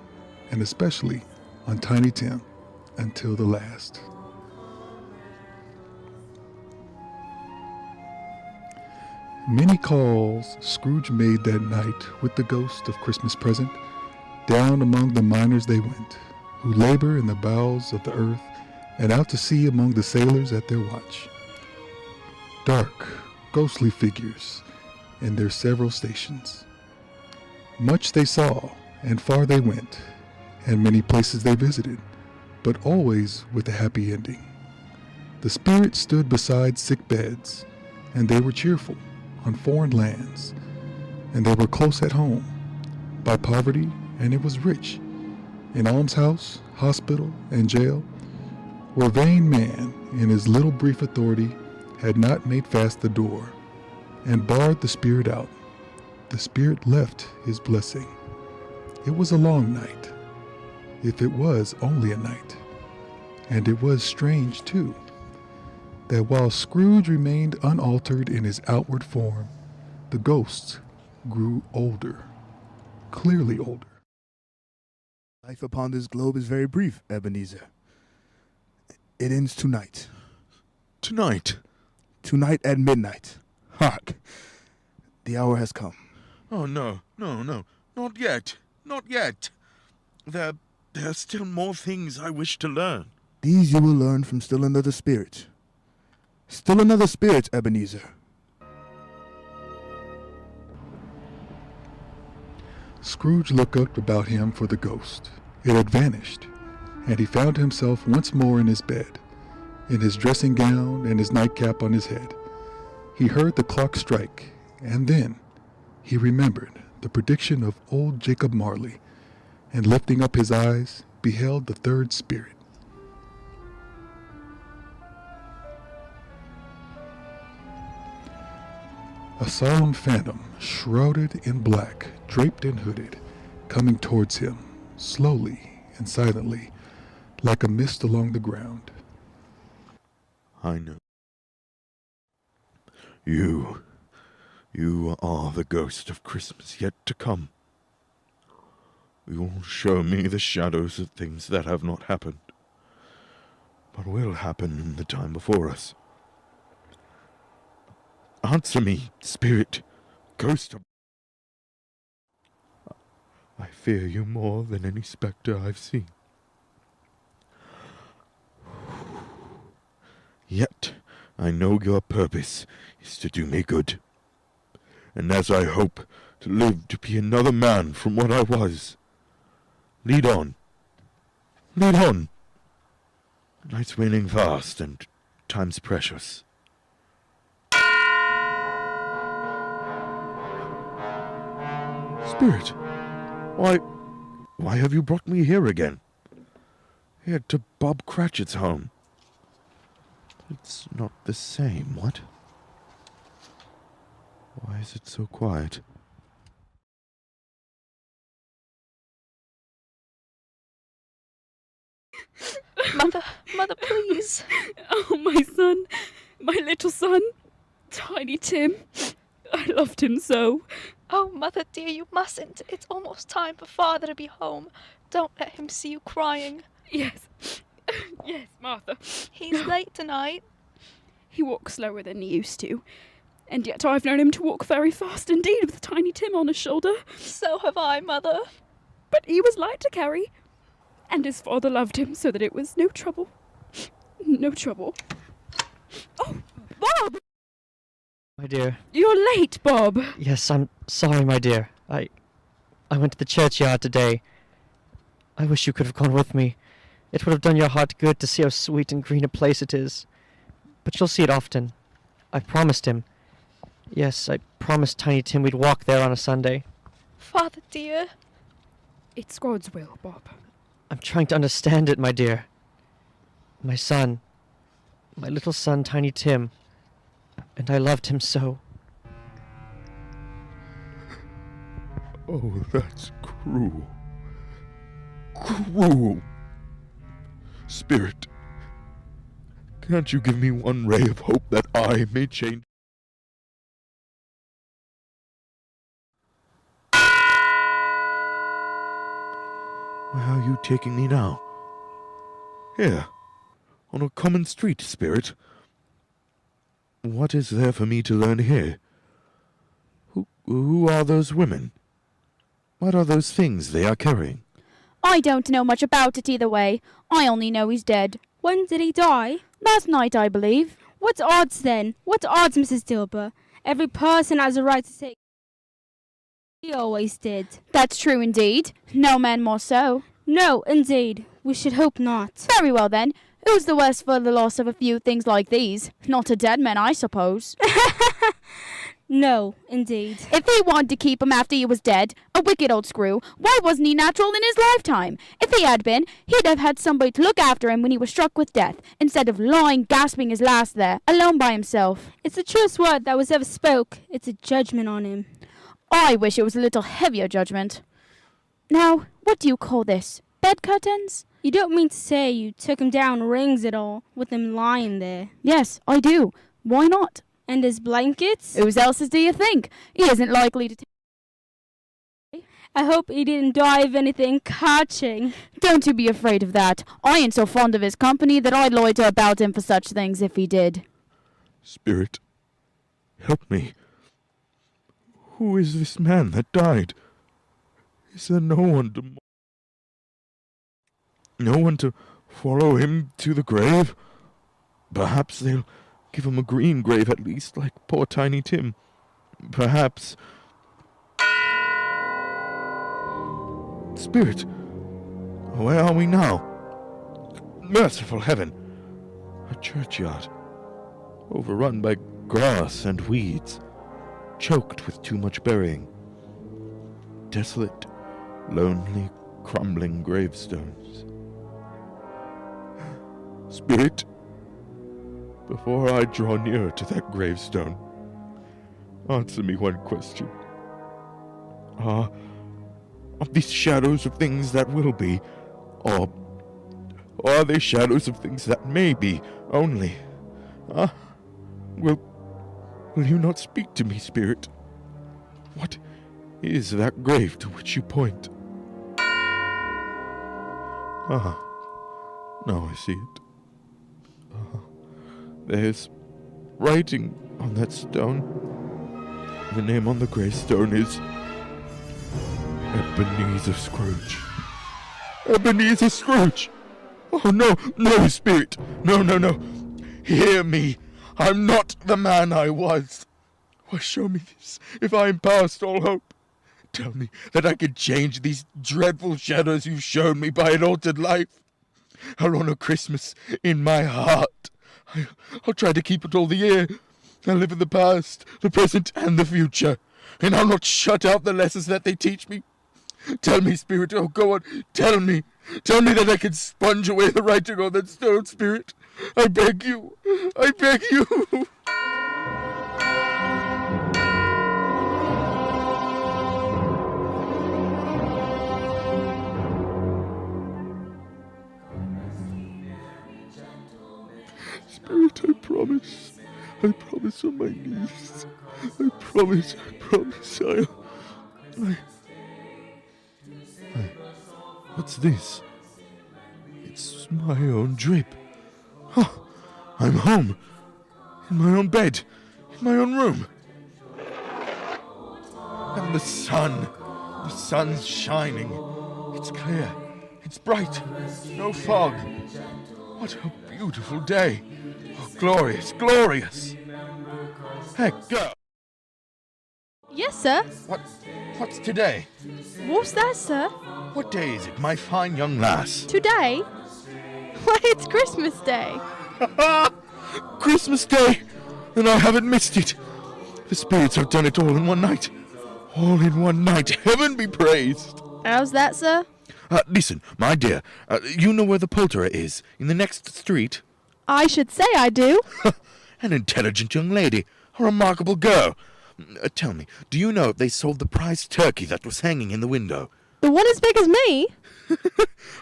and especially on Tiny Tim, until the last. Many calls Scrooge made that night with the ghost of Christmas present. Down among the miners they went, who labor in the bowels of the earth, and out to sea among the sailors at their watch. Dark, ghostly figures in their several stations. Much they saw, and far they went, and many places they visited, but always with a happy ending. The spirits stood beside sick beds, and they were cheerful on foreign lands, and they were close at home, by poverty, and it was rich, in almshouse, hospital, and jail, where vain man, in his little brief authority, had not made fast the door, and barred the spirit out. The spirit left his blessing. It was a long night, if it was only a night. And it was strange, too, that while Scrooge remained unaltered in his outward form, the ghost grew older, clearly older. Life upon this globe is very brief, Ebenezer. It ends tonight. Tonight? Tonight at midnight. Hark! The hour has come. Oh, no. Not yet. There are still more things I wish to learn. These you will learn from still another spirit. Still another spirit, Ebenezer. Scrooge looked up about him for the ghost. It had vanished, and he found himself once more in his bed, in his dressing gown and his nightcap on his head. He heard the clock strike, and then he remembered the prediction of old Jacob Marley, and lifting up his eyes, beheld the third spirit. A solemn phantom, shrouded in black, draped and hooded, coming towards him, slowly and silently, like a mist along the ground. I know. You are the ghost of Christmas yet to come. You will show me the shadows of things that have not happened, but will happen in the time before us. Answer me, spirit, ghost of... I fear you more than any spectre I've seen. Yet I know your purpose is to do me good, and as I hope to live to be another man from what I was, lead on, lead on. Night's waning fast and time's precious. Spirit, why have you brought me here again? Here to Bob Cratchit's home. It's not the same, what? Why is it so quiet? Mother, please. Oh, my son, my little son, Tiny Tim. I loved him so. Oh, Mother dear, you mustn't. It's almost time for Father to be home. Don't let him see you crying. Yes. Yes, Martha. He's late tonight. He walks slower than he used to. And yet I've known him to walk very fast indeed with Tiny Tim on his shoulder. So have I, Mother. But he was light to carry. And his father loved him so that it was no trouble. No trouble. Oh, Bob! My dear. You're late, Bob. Yes, I'm sorry, my dear. I went to the churchyard today. I wish you could have gone with me. It would have done your heart good to see how sweet and green a place it is. But you'll see it often. I promised him. Yes, I promised Tiny Tim we'd walk there on a Sunday. Father dear. It's God's will, Bob. I'm trying to understand it, my dear. My son. My little son, Tiny Tim. And I loved him so. Oh, that's cruel. Cruel. Spirit, can't you give me one ray of hope that I may change? Where are you taking me now? Here, on a common street, Spirit. What is there for me to learn here? Who are those women? What are those things they are carrying? I don't know much about it either way. I only know he's dead. When did he die? Last night, I believe. What odds then? What odds, Mrs. Dilber? Every person has a right to say he always did. That's true indeed. No man more so. No, indeed. We should hope not. Very well then. Who's the worse for the loss of a few things like these? Not a dead man, I suppose. No, indeed. If he wanted to keep him after he was dead, a wicked old screw, why wasn't he natural in his lifetime? If he had been, he'd have had somebody to look after him when he was struck with death, instead of lying gasping his last there, alone by himself. It's the truest word that was ever spoke. It's a judgment on him. I wish it was a little heavier judgment. Now, what do you call this? Bed curtains? You don't mean to say you took him down rings at all, with him lying there? Yes, I do. Why not? And his blankets? Whose else's do you think? He isn't likely to I hope he didn't die of anything catching. Don't you be afraid of that. I ain't so fond of his company that I'd loiter about him for such things if he did. Spirit, help me. Who is this man that died? Is there no one to follow him to the grave? Perhaps they'll give him a green grave at least, like poor Tiny Tim. Perhaps... Spirit, where are we now? Merciful heaven! A churchyard, overrun by grass and weeds, choked with too much burying. Desolate, lonely, crumbling gravestones. Spirit, before I draw nearer to that gravestone, answer me one question. Are these shadows of things that will be, or are they shadows of things that may be only? Will you not speak to me, Spirit? What is that grave to which you point? Now I see it. There's writing on that stone. The name on the gravestone is Ebenezer Scrooge. Ebenezer Scrooge! Oh, no, Spirit! No! Hear me! I'm not the man I was! Why, show me this, if I'm past all hope. Tell me that I can change these dreadful shadows you've shown me by an altered life. Or on a Christmas in my heart. I'll try to keep it all the year. I'll live in the past, the present, and the future. And I'll not shut out the lessons that they teach me. Tell me, Spirit, oh, go on, tell me. Tell me that I can sponge away the writing on that stone, Spirit. I beg you. Spirit, I promise on my knees. I promise. What's this? It's my own drip. Oh, I'm home. In my own bed. In my own room. And the sun's shining. It's clear. It's bright. No fog. What a beautiful day. Oh, glorious. Hey, girl. Yes, sir. What's today? What's that, sir? What day is it, my fine young lass? Today? Why, it's Christmas Day. Christmas Day! And I haven't missed it. The spirits have done it all in one night. All in one night. Heaven be praised. How's that, sir? Listen, my dear. You know where the poulterer is? In the next street? I should say I do. An intelligent young lady. A remarkable girl. Tell me, do you know if they sold the prize turkey that was hanging in the window? The one as big as me?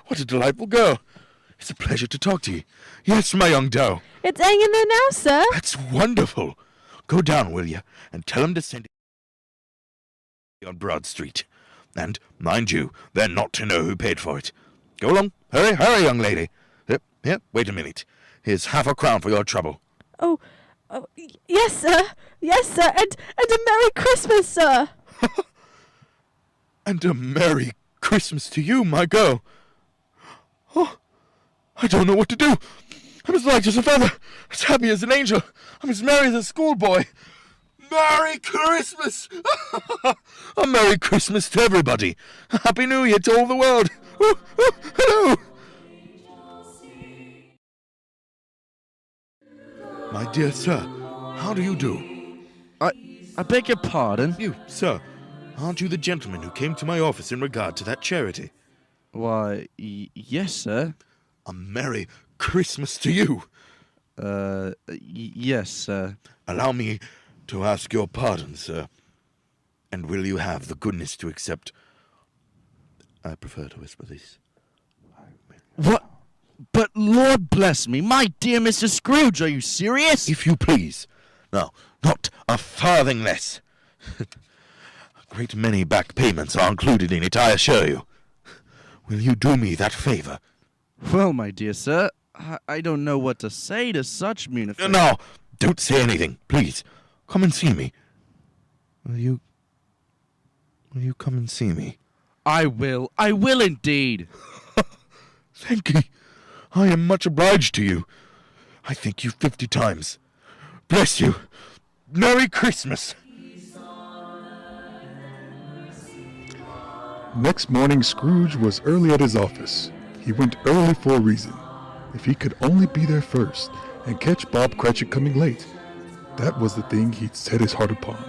What a delightful girl. It's a pleasure to talk to you. Yes, my young doe. It's hanging there now, sir. That's wonderful. Go down, will you, and tell them to send it on Broad Street. And, mind you, they're not to know who paid for it. Go along. Hurry, young lady. Here, wait a minute. Here's £50 for your trouble. Oh, yes, sir. Yes, sir. And a Merry Christmas, sir. And a Merry Christmas to you, my girl. Oh, I don't know what to do. I'm as light as a feather, as happy as an angel. I'm as merry as a schoolboy. Merry Christmas! A Merry Christmas to everybody. A Happy New Year to all the world. Hello! My dear sir, how do you do? I beg your pardon? You, sir, aren't you the gentleman who came to my office in regard to that charity? Why, yes, sir. A Merry Christmas to you. Yes, sir. Allow me to ask your pardon, sir. And will you have the goodness to accept... I prefer to whisper this. What? But Lord bless me, my dear Mr. Scrooge, are you serious? If you please. No, not a farthing less. A great many back payments are included in it, I assure you. Will you do me that favour? Well, my dear sir, I don't know what to say to such munificence. No, don't say anything, please. Come and see me. Will you come and see me? I will indeed. Thank you. I am much obliged to you. I thank you 50 times. Bless you. Merry Christmas. Next morning, Scrooge was early at his office. He went early for a reason. If he could only be there first, and catch Bob Cratchit coming late. That was the thing he'd set his heart upon.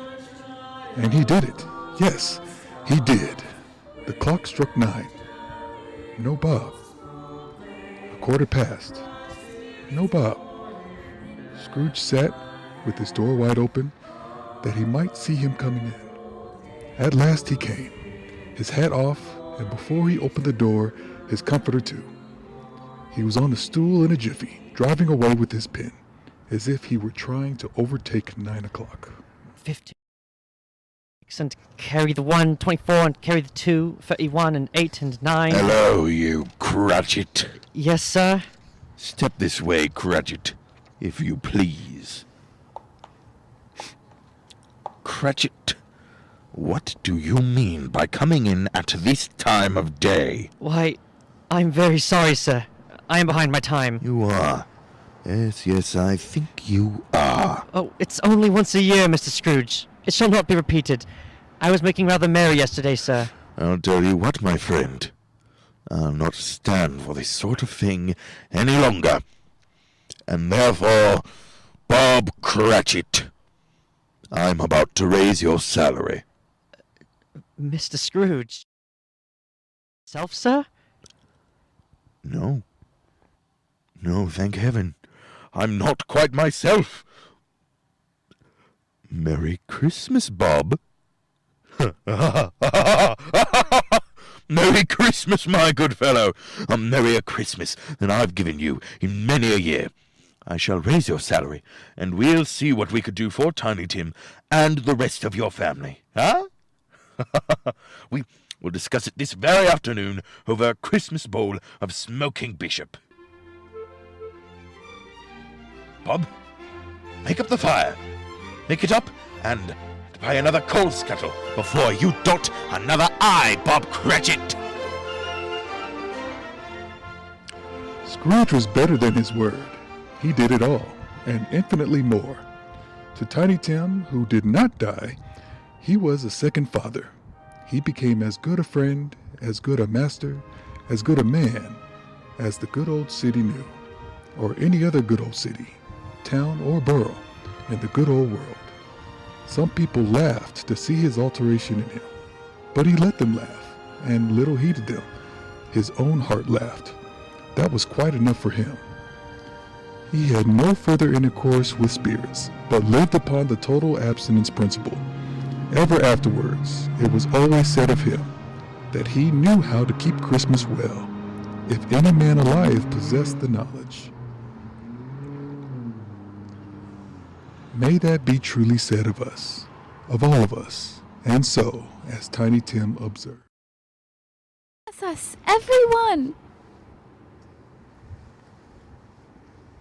And he did it. Yes, he did. The clock struck 9. No Bob. A quarter past. No Bob. Scrooge sat with his door wide open that he might see him coming in. At last he came, his hat off, and before he opened the door, his comforter too. He was on the stool in a jiffy, driving away with his pen, as if he were trying to overtake 9 o'clock. 50. And carry the 1, 24, and carry the 2, 31, and 8, and 9. Hello, you Cratchit. Yes, sir? Step this way, Cratchit, if you please. Cratchit, what do you mean by coming in at this time of day? Why, I'm very sorry, sir. I am behind my time. You are. Yes, I think you are. Oh, it's only once a year, Mr. Scrooge. It shall not be repeated. I was making rather merry yesterday, sir. I'll tell you what, my friend. I'll not stand for this sort of thing any longer. And therefore, Bob Cratchit, I'm about to raise your salary. Mr. Scrooge? Self, sir? No. No, thank heaven. I'm not quite myself. Merry Christmas, Bob. Merry Christmas, my good fellow. A merrier Christmas than I've given you in many a year. I shall raise your salary, and we'll see what we could do for Tiny Tim and the rest of your family. Huh? We will discuss it this very afternoon over a Christmas bowl of smoking bishop. Bob, make up the fire. Make it up and buy another coal scuttle before you dot another I, Bob Cratchit. Scrooge was better than his word. He did it all, and infinitely more. To Tiny Tim, who did not die, he was a second father. He became as good a friend, as good a master, as good a man, as the good old city knew, or any other good old city, town, or borough in the good old world. Some people laughed to see his alteration in him, but he let them laugh, and little heeded them. His own heart laughed. That was quite enough for him. He had no further intercourse with spirits, but lived upon the total abstinence principle. Ever afterwards, it was always said of him that he knew how to keep Christmas well, if any man alive possessed the knowledge. May that be truly said of us, of all of us, and so, as Tiny Tim observed. That's us, everyone!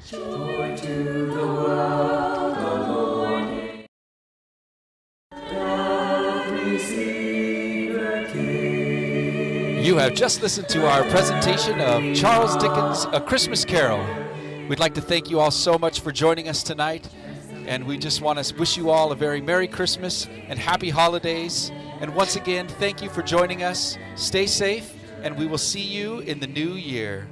Joy to the world, the Lord doth receive a King. You have just listened to our presentation of Charles Dickens' A Christmas Carol. We'd like to thank you all so much for joining us tonight, and we just want to wish you all a very Merry Christmas and Happy Holidays. And once again, thank you for joining us. Stay safe, and we will see you in the new year.